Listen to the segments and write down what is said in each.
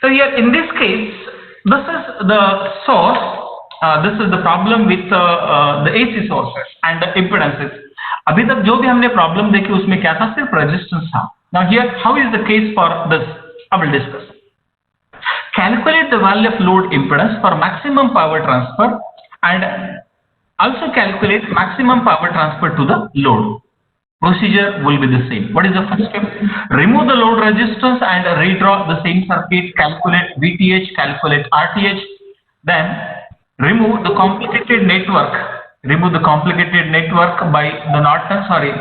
So here in this case, this is the source. This is the problem with the AC sources and the impedances. अभी तक जो भी हमने problem देखी उसमें क्या था, सिर्फ resistance था. Now here, how is the case for this? I will discuss. Calculate the value of load impedance for maximum power transfer and also calculate maximum power transfer to the load. Procedure will be the same. What is the first step? Remove the load resistance and redraw the same circuit. Calculate VTH, calculate RTH. Then remove the complicated network. Remove the complicated network by the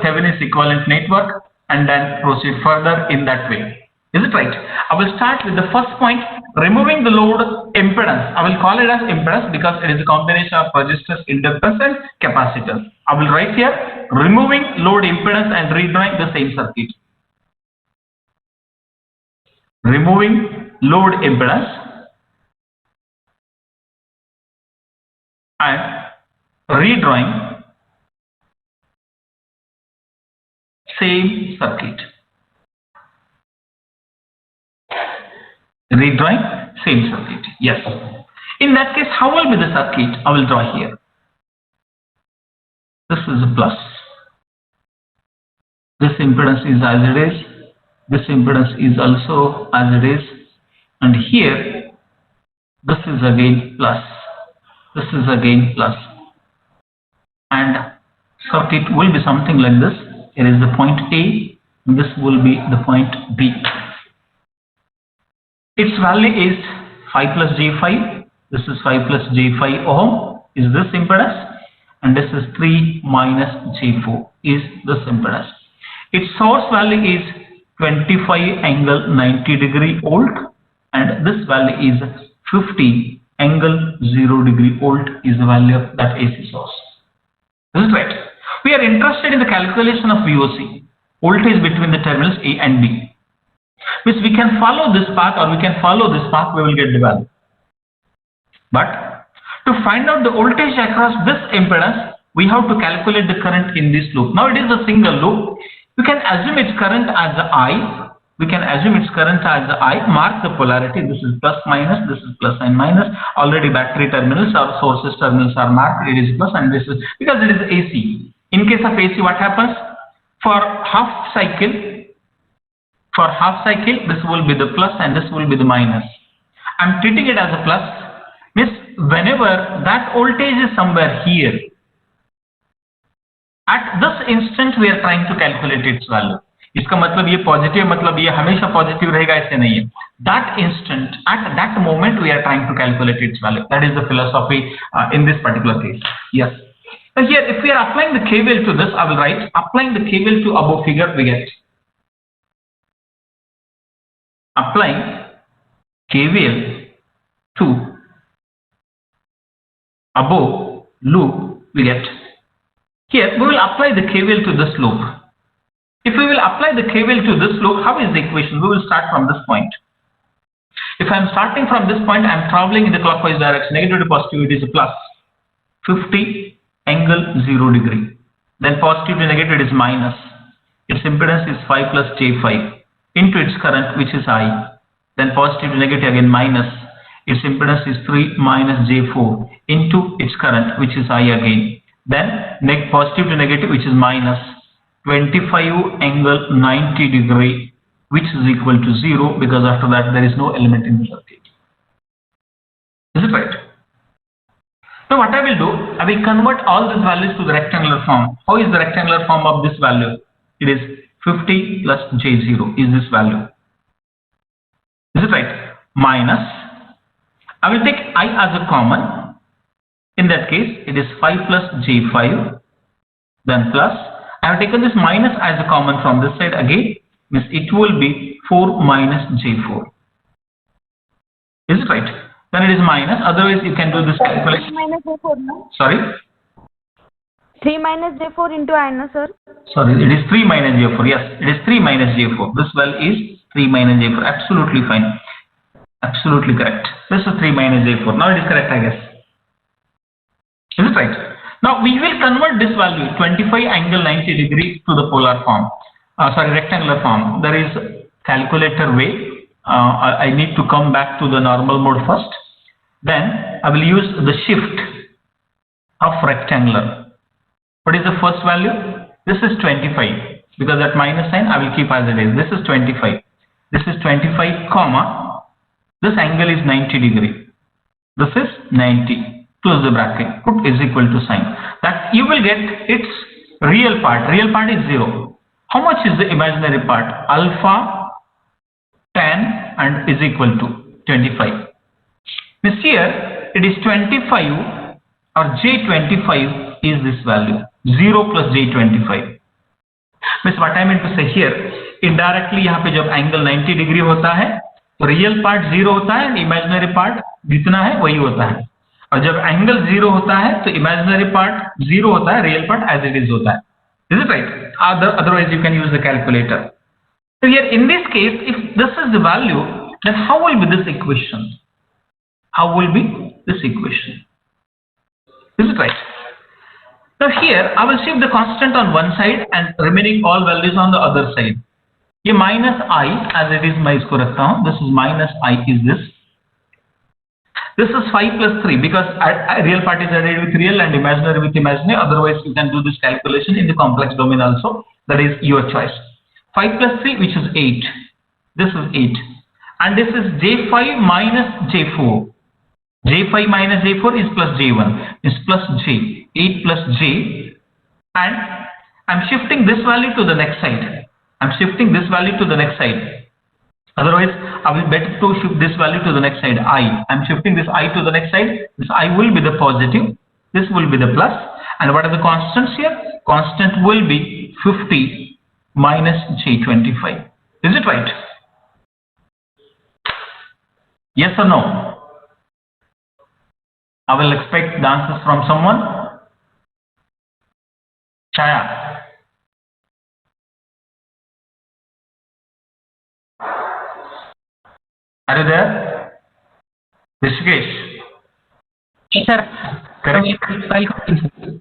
Thevenin's equivalent network, and then proceed further in that way. Is it right? I will start with the first point, removing the load impedance. I will call it as impedance because it is a combination of resistors, inductors and capacitors. I will write here, removing load impedance and redrawing the same circuit. Removing load impedance and redrawing same circuit. Redrawing same circuit. Yes. In that case, how will be the circuit? I will draw here. This is a plus. This impedance is as it is. This impedance is also as it is. And here, this is again plus. This is again plus. And circuit will be something like this. Here is the point A. And this will be the point B. Its value is 5 plus J5. This is 5 plus J5 ohm is this impedance, and this is 3 minus J4 is this impedance. Its source value is 25 angle 90 degree volt, and this value is 50 angle 0 degree volt is the value of that AC source. This is right. We are interested in the calculation of VOC, voltage between the terminals A and B. Which we can follow this path or we can follow this path, we will get the value. But to find out the voltage across this impedance, we have to calculate the current in this loop. Now it is a single loop. We can assume its current as the I. We can assume its current as the I. Mark the polarity. This is plus minus. This is plus and minus. Already battery terminals or sources terminals are marked. It is plus and this is because it is AC. In case of AC, what happens? For half cycle, this will be the plus and this will be the minus. I'm treating it as a plus. Means whenever that voltage is somewhere here, at this instant we are trying to calculate its value. इसका मतलब ये positive, मतलब ये हमेशा positive रहेगा ऐसे नहीं है. That instant, at that moment we are trying to calculate its value. That is the philosophy in this particular case. Yes. So here, if we are applying the KVL to this, I will write applying the KVL to above figure we get. Applying KVL to above loop we get. Here we will apply the KVL to this loop. If we will apply the KVL to this loop, how is the equation? We will start from this point. If I am starting from this point, I am traveling in the clockwise direction. Negative to positive, it is a plus 50 angle 0 degree. Then positive to negative, it is minus. Its impedance is 5 plus J5 into its current, which is I. Then positive to negative again minus. Its impedance is 3 minus J4 into its current, which is I again. Then positive to negative, which is minus 25 angle 90 degree, which is equal to 0 because after that there is no element in the circuit. Is it right? Now what I will do, I will convert all these values to the rectangular form. How is the rectangular form of this value? It is 50 plus J0 is this value. Is it right? Minus, I will take I as a common. In that case, it is 5 plus J5, then plus, I have taken this minus as a common from this side again, means it will be 4 minus J4. Is it right? Then it is minus, otherwise you can do this calculation. 3 minus J4, no? Sorry? 3 minus J4 into I, no, sir? Sorry, it is 3 minus J4. Yes, it is 3 minus J4. This value is 3 minus J4. Absolutely fine. Absolutely correct. This is 3 minus J4. Now it is correct, I guess. Is it right? Now we will convert this value 25 angle 90 degree to the polar form. Rectangular form. There is calculator way. I need to come back to the normal mode first. Then I will use the shift of rectangular. What is the first value? This is 25. Because that minus sign I will keep as it is. This is 25. This is 25, comma. This angle is 90 degree. This is 90. Close the bracket. Put is equal to sign. That you will get its real part. Real part is 0. How much is the imaginary part? Alpha tan and is equal to 25. This here it is 25 or J25 is this value. 0 plus J25. Means what I meant to say here, indirectly यहाँ पे जब angle 90 degree होता है तो real part 0 होता है and imaginary part जितना है वही होता है, और जब angle 0 होता है तो imaginary part 0 होता है, real part as it is होता है. Is it right? Otherwise you can use the calculator. So here in this case, if this is the value, then how will be this equation? How will be this equation? Is it right? Now here I will shift the constant on one side and remaining all values on the other side. ये minus I as it is मैं इसको रखता हूँ. This is minus I is this. This is 5 plus 3 because real part is added with real and imaginary with imaginary. Otherwise you can do this calculation in the complex domain also. That is your choice. 5 plus 3 which is 8. This is 8. And this is J5 minus J4. J5 minus J4 is plus J1. Is plus J. 8 plus J. And I'm shifting this value to the next side. I'm shifting this value to the next side. Otherwise, I will better to shift this value to the next side. I'm shifting this I to the next side. This I will be the positive. This will be the plus. And what are the constants here? Constant will be 50 minus J25. Is it right? Yes or no? I will expect the answers from someone. Chaya. Are you there? Rishikesh. Yes, sir. Correct.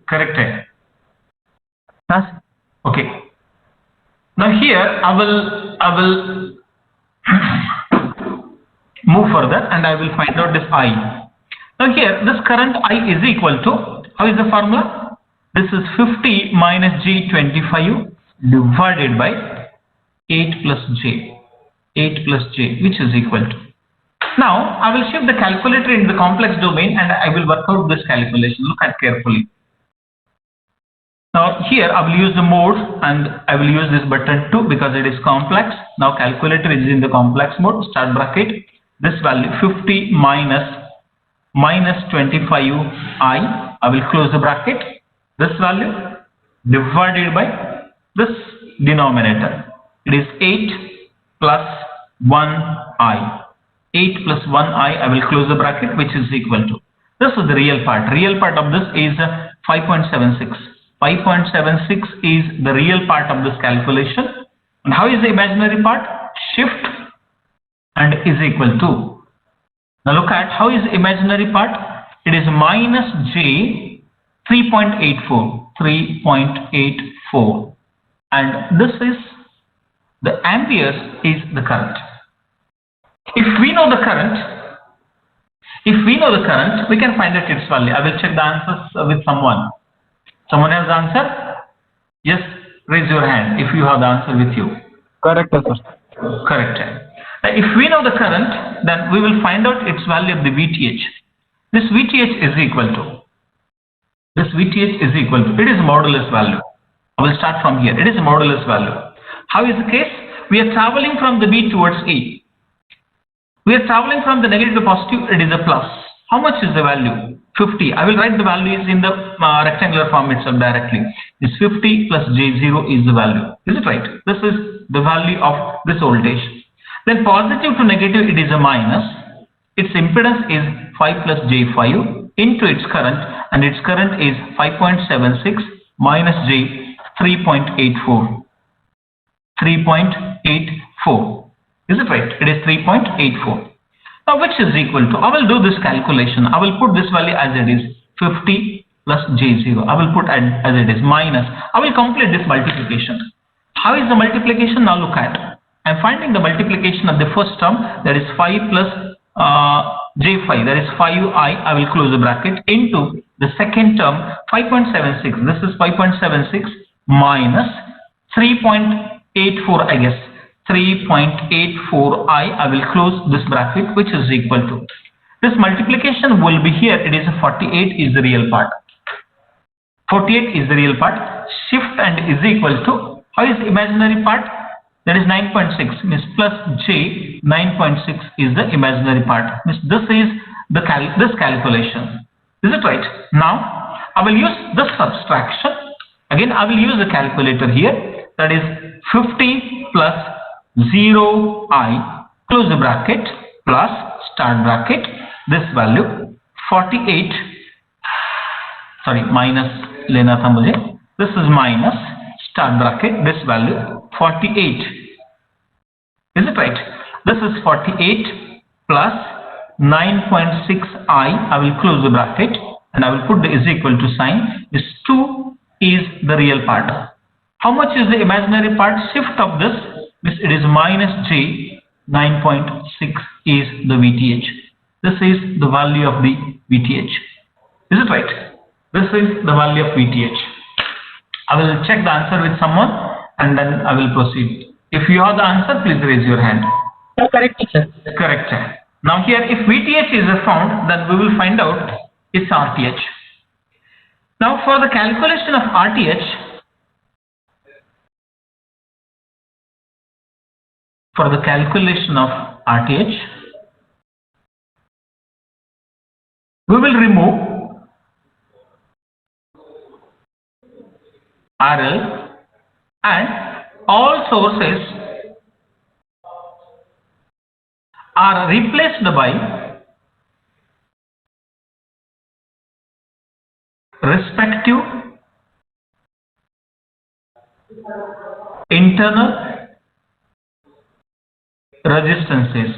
Correct. Yes. Okay. Now here I will move further and I will find out this I. Now here this current I is equal to, how is the formula? This is 50 minus J25 divided by 8 plus J. 8 plus J, which is equal to. Now I will shift the calculator in the complex domain and I will work out this calculation. Look at carefully. Now here I will use the mode and I will use this button too because it is complex. Now calculator is in the complex mode. Start bracket. This value 50 minus 25 I will close the bracket. This value divided by this denominator. It is 8 plus 1I. 8 plus 1I will close the bracket, which is equal to. This is the real part. Real part of this is 5.76. 5.76 is the real part of this calculation. And how is the imaginary part? Shift and is equal to. Now look at how is the imaginary part. It is minus J 3.84. 3.84. And this is the amperes is the current. If we know the current, we can find out its value. I will check the answers with someone. Someone has the answer? Yes, raise your hand if you have the answer with you. Correct, sir. Correct. If we know the current, then we will find out its value of the VTH. This VTH is equal to. It is modulus value. I will start from here. It is a modulus value. How is the case? We are traveling from the B towards A. We are traveling from the negative to positive, it is a plus. How much is the value? 50. I will write the values in the rectangular form itself directly. It's 50 plus J0 is the value. Is it right? This is the value of this voltage. Then positive to negative, it is a minus. Its impedance is 5 plus J5 into its current, and its current is 5.76 minus J 3.84. 3.84. Is it right? It is 3.84. Now which is equal to, I will do this calculation. I will put this value as it is 50 plus J0. I will put as it is minus. I will complete this multiplication. How is the multiplication? Now look at. I'm finding the multiplication of the first term, that is 5 plus j5, that is 5I, I will close the bracket, into the second term 5.76, this is 5.76 minus 3.84, I guess 3.84I, I will close this bracket, which is equal to, this multiplication will be here, it is 48 is the real part. 48 is the real part. Shift and is equal to, how is the imaginary part? That is 9.6, means plus j 9.6 is the imaginary part. Means this is the this calculation. Is it right? Now I will use this subtraction. Again I will use the calculator here. That is 50 plus 0I, close the bracket, plus start bracket, this value 48, sorry minus लेना था मुझे, this is minus start bracket, this value 48. Is it right? This is 48 plus 9.6I, I will close the bracket and I will put the is equal to sign. This 2 is the real part. How much is the imaginary part? Shift of this, it is minus j 9.6 is the VTH. This is the value of the VTH. Is it right? This is the value of VTH. I will check the answer with someone and then I will proceed. If you have the answer, please raise your hand. Correct, sir. Correct. Now here, if VTH is found, then we will find out its RTH. Now for the calculation of RTH, we will remove RL and all sources are replaced by respective internal resistances.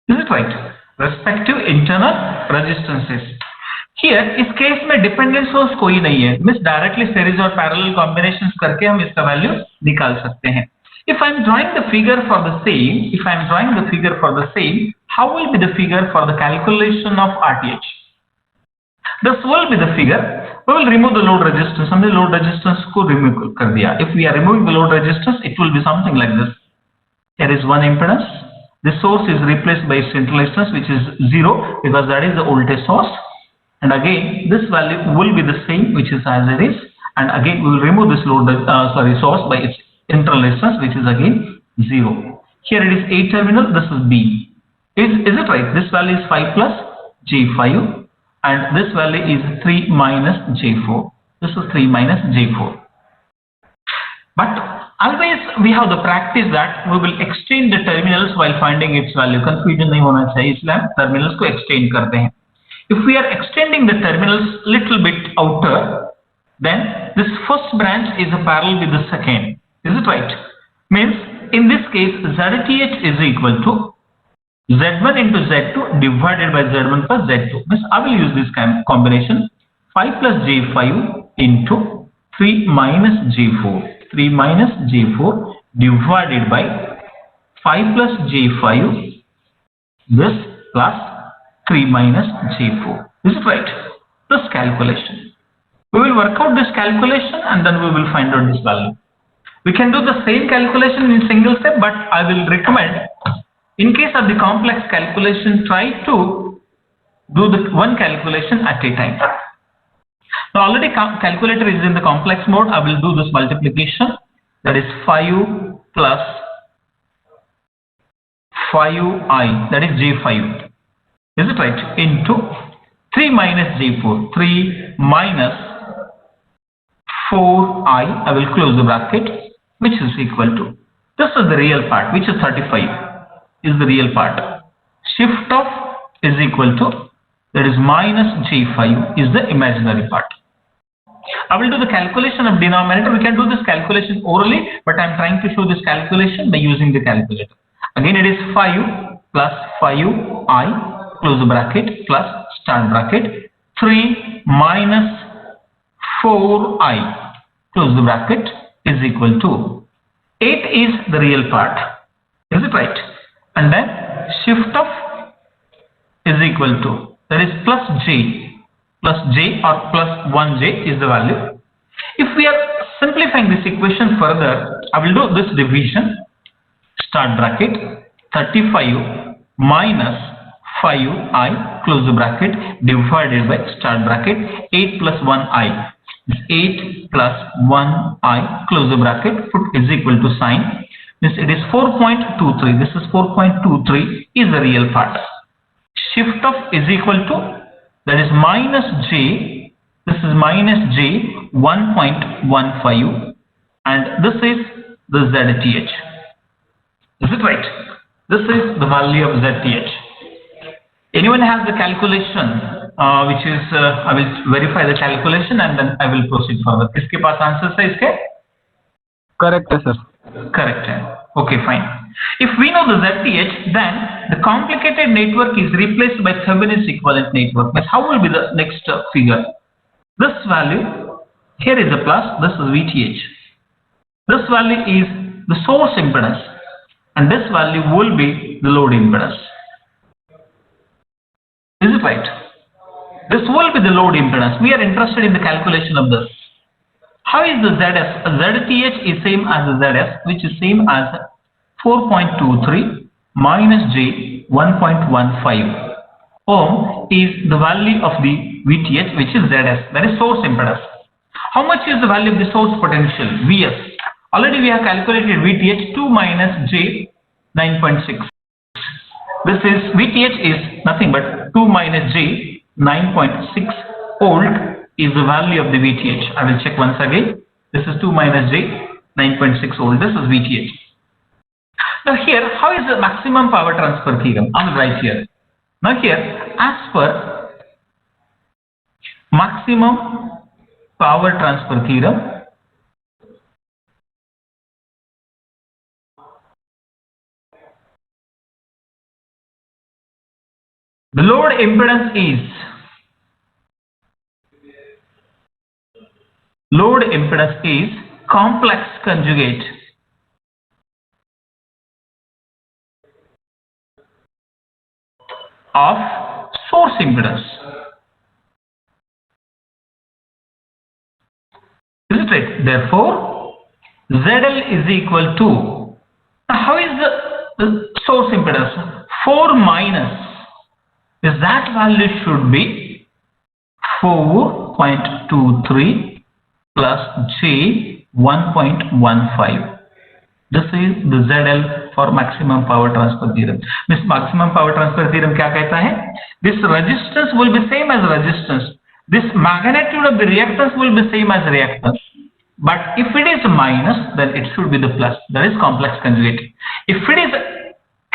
Is it right? Respective internal resistances. Here इस case में dependent source कोई नहीं है, means directly series और parallel combinations करके हम इसका value निकाल सकते हैं. If I am drawing the figure for the same, how will be the figure for the calculation of RTH? This will be the figure. We will remove the load resistance. हमने load resistance को remove कर दिया. If we are removing the load resistance, it will be something like this. There is one impedance. The source is replaced by its internal resistance, which is 0, because that is the voltage source. And again, this value will be the same, which is as it is. And again, we will remove this load source by its internal resistance, which is again 0. Here it is A terminal. This is B. Is it right? This value is 5 plus J5, and this value is 3 minus J4. This is 3 minus J4. But always we have the practice that we will exchange the terminals while finding its value. Confusion नहीं होना चाहिए, इसलिए हम terminals को exchange करते हैं. If we are extending the terminals little bit outer, then this first branch is parallel with the second. Is it right? Means in this case ZTH is equal to Z1 into Z2 divided by Z1 plus Z2. Means I will use this combination 5 plus J5 into 3 minus J4. 3 minus J4 divided by 5 plus J5, this plus 3 minus J4. Is it right? This calculation. We will work out this calculation and then we will find out this value. We can do the same calculation in single step, but I will recommend, in case of the complex calculation, try to do the one calculation at a time. Now already calculator is in the complex mode. I will do this multiplication. That is 5 plus 5I, that is J5. Is it right? Into 3 minus J4. 3 minus 4I. I will close the bracket, which is equal to, this is the real part, which is 35 is the real part. Shift of is equal to, that is minus J5 is the imaginary part. I will do the calculation of denominator. We can do this calculation orally, but I am trying to show this calculation by using the calculator. Again, it is 5 plus 5I, close the bracket, plus start bracket, 3 minus 4I, close the bracket, is equal to 8 is the real part. Is it right? And then shift of is equal to, that is plus j or plus 1j is the value. If we are simplifying this equation further, I will do this division. Start bracket 35 minus 5i close the bracket divided by start bracket 8 plus 1i. 8 plus 1i close the bracket put is equal to sign. This it is 4.23. This is 4.23 is the real part. Shift of is equal to, that is minus j. This is minus j 1.15 and this is the ZTH. Is it right? This is the value of ZTH. Anyone has the calculation which is I will verify the calculation and then I will proceed further. इसके पास answer है इसके? Correct है sir. Correct है. Okay, fine. If we know the ZTH, then the complicated network is replaced by Thevenin's equivalent network. Means how will be the next figure? This value here is a plus. This is VTH. This value is the source impedance, and this value will be the load impedance. Is it right? This will be the load impedance. We are interested in the calculation of this. How is the ZS? ZTH is same as the ZS, which is same as 4.23 minus j 1.15 ohm is the value of the VTH, which is ZS, that is source impedance. How much is the value of the source potential? VS. Already we have calculated VTH 2 minus j 9.6. This is VTH is nothing but 2 minus j 9.6 volt is the value of the VTH. I will check once again. This is 2 minus j 9.6 volt. This is VTH. Now here, how is the maximum power transfer theorem? I will write here. Now here, as per maximum power transfer theorem, the load impedance is complex conjugate of source impedance. Is it right? Therefore, ZL is equal to, how is the source impedance? 4 minus, is that value should be 4.23 plus j 1.15. This is the ZL for maximum power transfer theorem. This maximum power transfer theorem क्या कहता है? This resistance will be same as resistance. This magnitude of the reactance will be same as reactance. But if it is minus, then it should be the plus. That is complex conjugate. If it is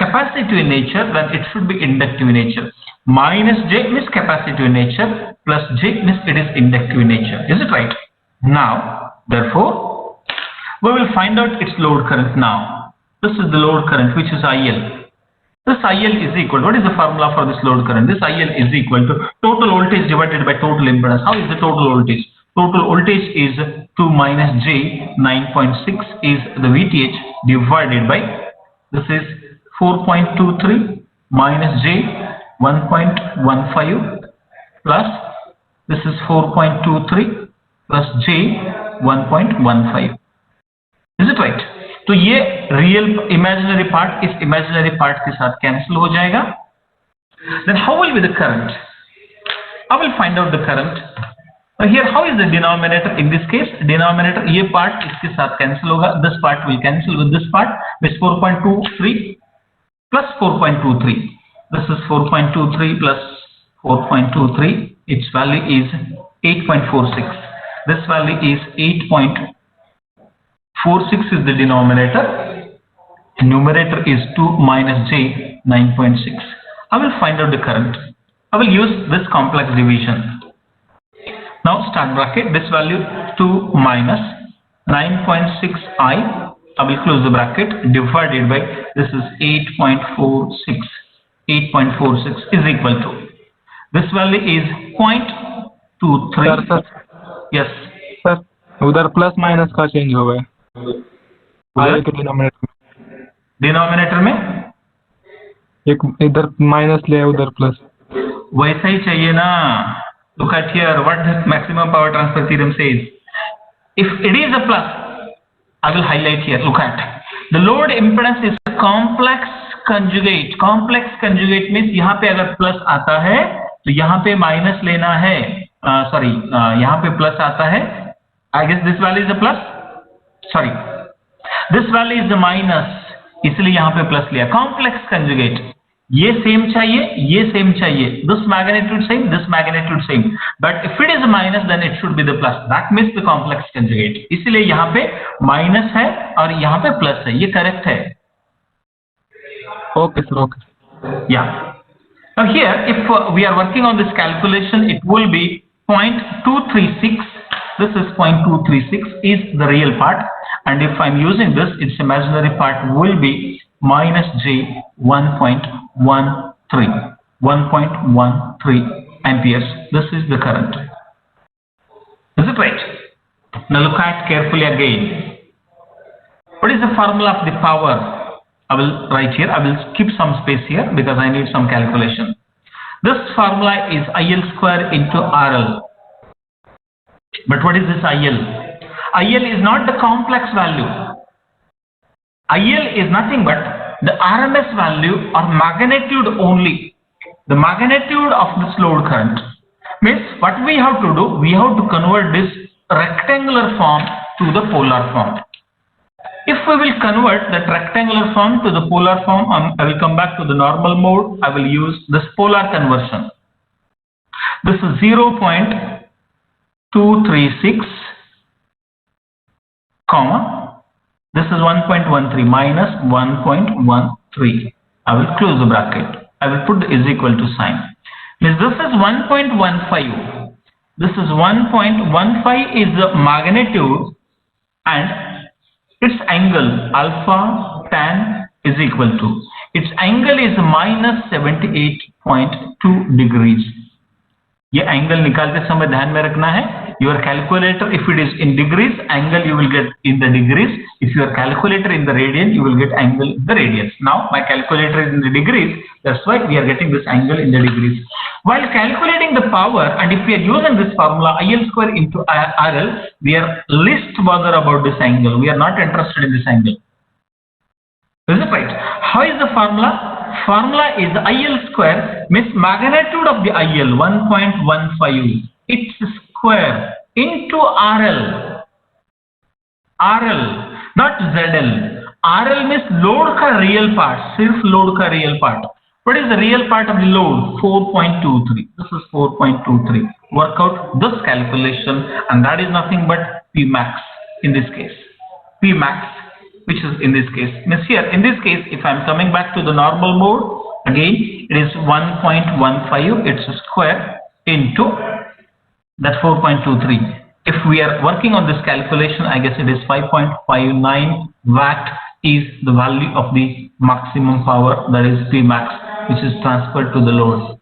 capacitive in nature, then it should be inductive in nature. Minus j means capacitive in nature, plus j means it is inductive in nature. Is it right? Now, therefore, we will find out its load current now. This is the load current, which is IL. This IL is equal, what is the formula for this load current? This IL is equal to total voltage divided by total impedance. How is the total voltage? Total voltage is 2 minus j 9.6 is the VTH divided by, this is 4.23 minus j 1.15 plus, this is 4.23 plus j 1.15. Is it right? तो ये real imaginary part इस imaginary part के साथ cancel हो जाएगा. Then how will be the current? I will find out the current. Now here, how is the denominator in this case? Denominator ये part इसके साथ cancel होगा. This part will cancel with this part. Which 4.23 plus 4.23. This is 4.23 plus 4.23. Its value is 8.46. This value is 8.46 is the denominator. Numerator is 2 minus j 9.6. I will find out the current. I will use this complex division. Now start bracket. This value 2 minus 9.6i. I will close the bracket divided by, this is 8.46. 8.46 is equal to, this value is 0.23. Sir Yes. Sir उधर plus minus का change हो गया. आगे के denominator में एक इधर minus ले उधर प्लस। वैसा ही चाहिए ना। Look at here, what the maximum power transfer theorem says. If it is a plus, I will highlight here. Look at the load impedance is a complex conjugate. Complex conjugate means यहाँ पे अगर plus आता है तो यहाँ पे minus लेना है। सॉरी, यहाँ पे प्लस आता है। I guess this value is a plus. Sorry, this value is a minus. इसलिए यहाँ पे प्लस लिया। Complex conjugate. ये सेम चाहिए, ये सेम चाहिए, this magnitude same, but if it is a minus then it should be the plus. That means the complex conjugate. इसलिए यहाँ पे माइनस है और यहाँ पे प्लस है, ये करेक्ट है। Okay sir, okay. Yeah. Now here, if we are working on this calculation, it will be 0.236. This is 0.236 is the real part, and if I'm using this, its imaginary part will be minus j 1.13 amperes. This is the current. Is it right? Now look at carefully again. What is the formula of the power? I will write here. I will keep some space here because I need some calculation. This formula is IL square into RL. But what is this IL? IL is not the complex value. IL is nothing but the RMS value or magnitude only. The magnitude of this load current. Means what we have to do, we have to convert this rectangular form to the polar form. If we will convert that rectangular form to the polar form, I will come back to the normal mode. I will use this polar conversion. This is 0.236, comma. This is 1.13 minus 1.13. I will close the bracket. I will put the is equal to sign. Means this is 1.15. This is 1.15 is the magnitude and its angle alpha tan is equal to. Its angle is minus 78.2 degrees. ये angle निकालते समय ध्यान में रखना है। Your calculator, if it is in degrees, angle you will get in the degrees. If your calculator in the radian, you will get angle in the radians. Now my calculator is in the degrees, that's why we are getting this angle in the degrees. While calculating the power, and if we are using this formula IL square into RL, we are least bothered about this angle. We are not interested in this angle. Is it right? How is the formula? Formula is IL square means magnitude of the IL 1.15. Its square into RL. RL, not ZL. RL means load का real part, सिर्फ load का real part. What is the real part of the load? 4.23. This is 4.23. Work out this calculation, and that is nothing but P max in this case. P max, which is in this case. Means here, in this case, if I am coming back to the normal mode, again, it is 1.15, its square into that 4.23. If we are working on this calculation, I guess it is 5.59 watt is the value of the maximum power, that is P max, which is transferred to the load.